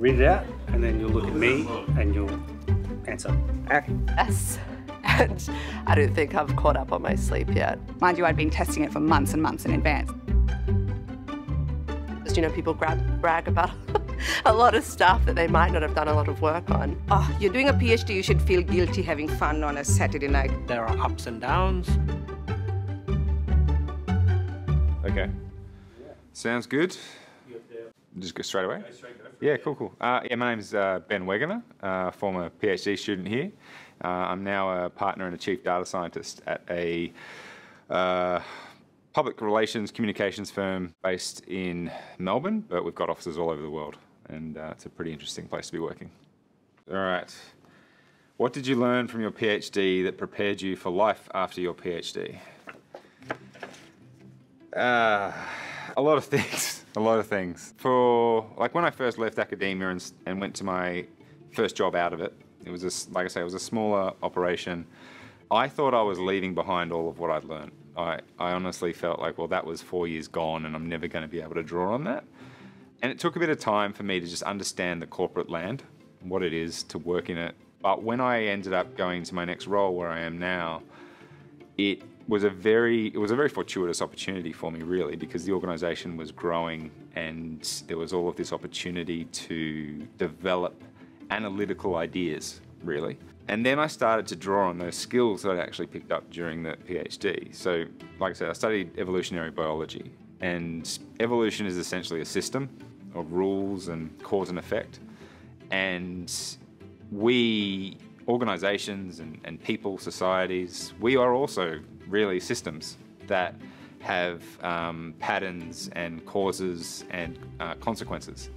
read it out, and then you'll look at me and you'll answer. Okay. Yes. And I don't think I've caught up on my sleep yet. Mind you, I'd been testing it for months and months in advance. You know, people brag about a lot of stuff that they might not have done a lot of work on. Oh, you're doing a PhD, you should feel guilty having fun on a Saturday night. There are ups and downs. Okay. Sounds good. Just go straight away? Yeah, cool. Yeah, my name's Ben Wegener, former PhD student here. I'm now a partner and a chief data scientist at a public relations communications firm based in Melbourne, but we've got offices all over the world, and it's a pretty interesting place to be working. All right. What did you learn from your PhD that prepared you for life after your PhD? A lot of things. A lot of things. For, like, when I first left academia and went to my first job out of it, it was, like I say, it was a smaller operation. I thought I was leaving behind all of what I'd learned. I honestly felt like, well, that was 4 years gone and I'm never going to be able to draw on that. And it took a bit of time for me to just understand the corporate land, what it is to work in it. But when I ended up going to my next role where I am now, it was a very fortuitous opportunity for me, really, because the organisation was growing and there was all of this opportunity to develop analytical ideas, really. And then I started to draw on those skills that I actually picked up during the PhD. So, like I said, I studied evolutionary biology, and evolution is essentially a system of rules and cause and effect. And we, organisations and people, societies, we are also really systems that have patterns and causes and consequences.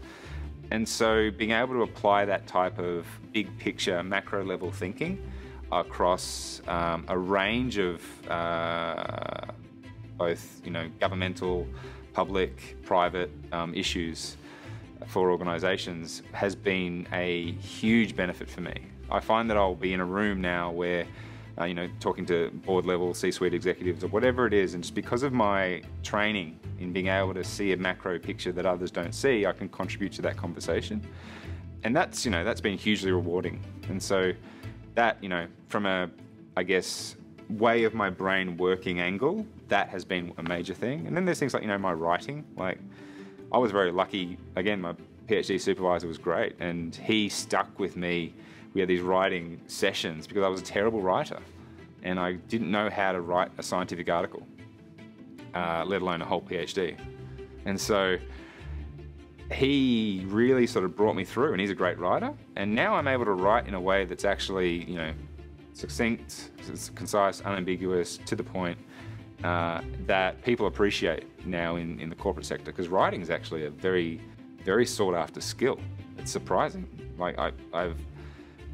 And so being able to apply that type of big picture, macro level thinking across a range of both, governmental, public, private issues for organisations has been a huge benefit for me. I find that I'll be in a room now where talking to board level, C-suite executives or whatever it is, and just because of my training in being able to see a macro picture that others don't see, I can contribute to that conversation. And that's, that's been hugely rewarding. And so that, from a, I guess, way of my brain working angle, that has been a major thing. And then there's things like, my writing. Like, I was very lucky. Again, my PhD supervisor was great, and he stuck with me. We had these writing sessions because I was a terrible writer and I didn't know how to write a scientific article, let alone a whole PhD. And so he really sort of brought me through, and he's a great writer. And now I'm able to write in a way that's actually, succinct, concise, unambiguous, to the point, that people appreciate now in the corporate sector, because writing is actually a very, very sought after skill. It's surprising. Like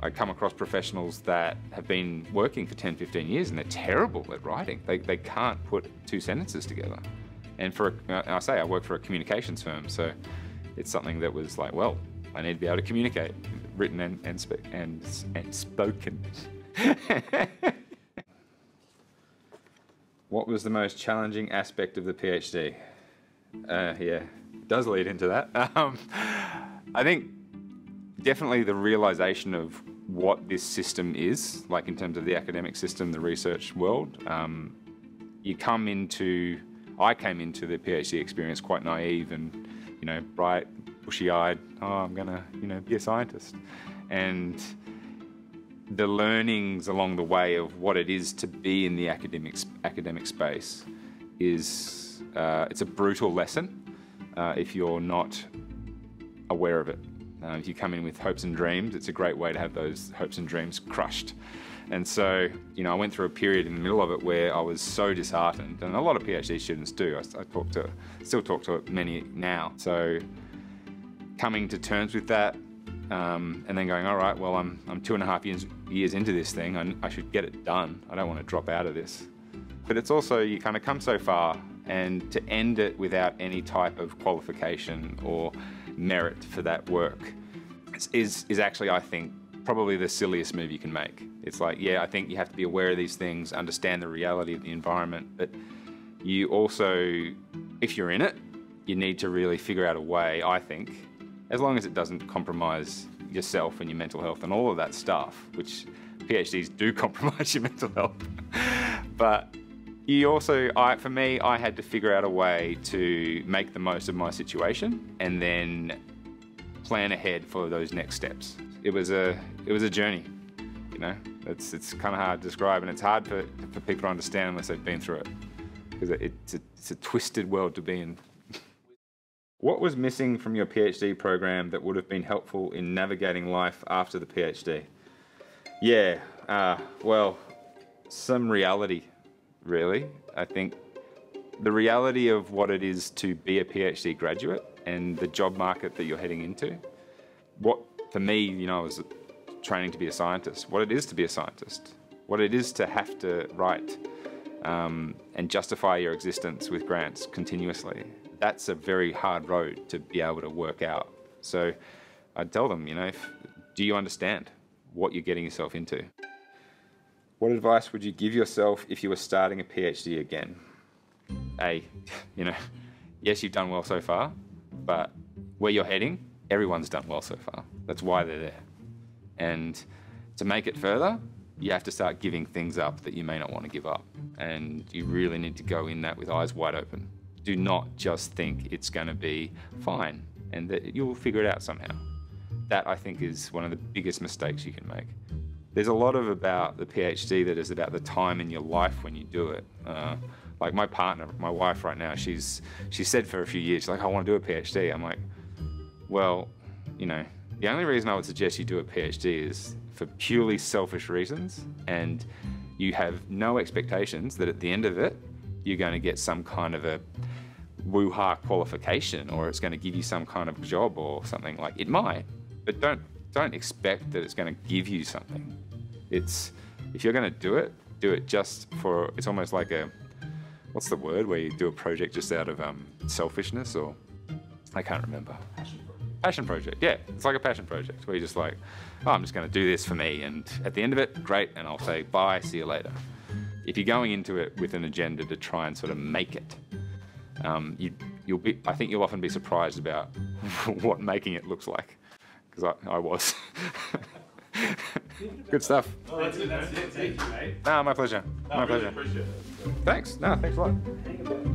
I come across professionals that have been working for 10, 15 years and they're terrible at writing. They can't put two sentences together. And I work for a communications firm, so it's something that was like, well, I need to be able to communicate, written and spoken. What was the most challenging aspect of the PhD? Yeah, it does lead into that. I think definitely the realization of what this system is, like in terms of the academic system, the research world. I came into the PhD experience quite naive and, bright, bushy-eyed. Oh, I'm gonna, be a scientist. And the learnings along the way of what it is to be in the academic space is, it's a brutal lesson if you're not aware of it. If you come in with hopes and dreams, it's a great way to have those hopes and dreams crushed. And so, I went through a period in the middle of it where I was so disheartened, and a lot of PhD students do. I still talk to many now. So coming to terms with that, and then going, all right, well, I'm 2.5 years into this thing. I should get it done. I don't want to drop out of this. But it's also, you kind of come so far, and to end it without any type of qualification or merit for that work is actually, I think, probably the silliest move you can make. It's like, yeah, I think you have to be aware of these things, understand the reality of the environment, but you also, if you're in it, you need to really figure out a way, I think, as long as it doesn't compromise yourself and your mental health and all of that stuff, which PhDs do compromise your mental health. But you also, for me, I had to figure out a way to make the most of my situation and then plan ahead for those next steps. It was a journey, you know. It's kind of hard to describe, and it's hard for people to understand unless they've been through it, because it's a twisted world to be in. What was missing from your PhD program that would have been helpful in navigating life after the PhD? Yeah, well, some reality, really. I think the reality of what it is to be a PhD graduate and the job market that you're heading into. What, for me, you know, I was training to be a scientist, what it is to be a scientist, what it is to have to write and justify your existence with grants continuously. That's a very hard road to be able to work out. So I'd tell them, you know, do you understand what you're getting yourself into? What advice would you give yourself if you were starting a PhD again? You know, yes, you've done well so far, but where you're heading, everyone's done well so far. That's why they're there. And to make it further, you have to start giving things up that you may not want to give up. And you really need to go in that with eyes wide open. Do not just think it's going to be fine and that you'll figure it out somehow. That, I think, is one of the biggest mistakes you can make. There's a lot about the PhD that is about the time in your life when you do it. Like my partner, my wife right now, she said for a few years, she's like, I want to do a PhD. I'm like, well, you know, the only reason I would suggest you do a PhD is for purely selfish reasons, and you have no expectations that at the end of it, you're going to get some kind of a woo-ha qualification, or it's going to give you some kind of job or something. Like, it might, but don't expect that it's going to give you something. If you're going to do it just for, it's almost like a, what's the word, where you do a project just out of selfishness, or I can't remember. Passion project, yeah. It's like a passion project where you're just like, oh, I'm just going to do this for me, and at the end of it, great, and I'll say bye, see you later. If you're going into it with an agenda to try and sort of make it, I think you'll often be surprised about what making it looks like, because I was. Good stuff. Oh, that's it. Thank you, mate. No, my pleasure. My pleasure. Really appreciate it. Thanks. No, thanks a lot.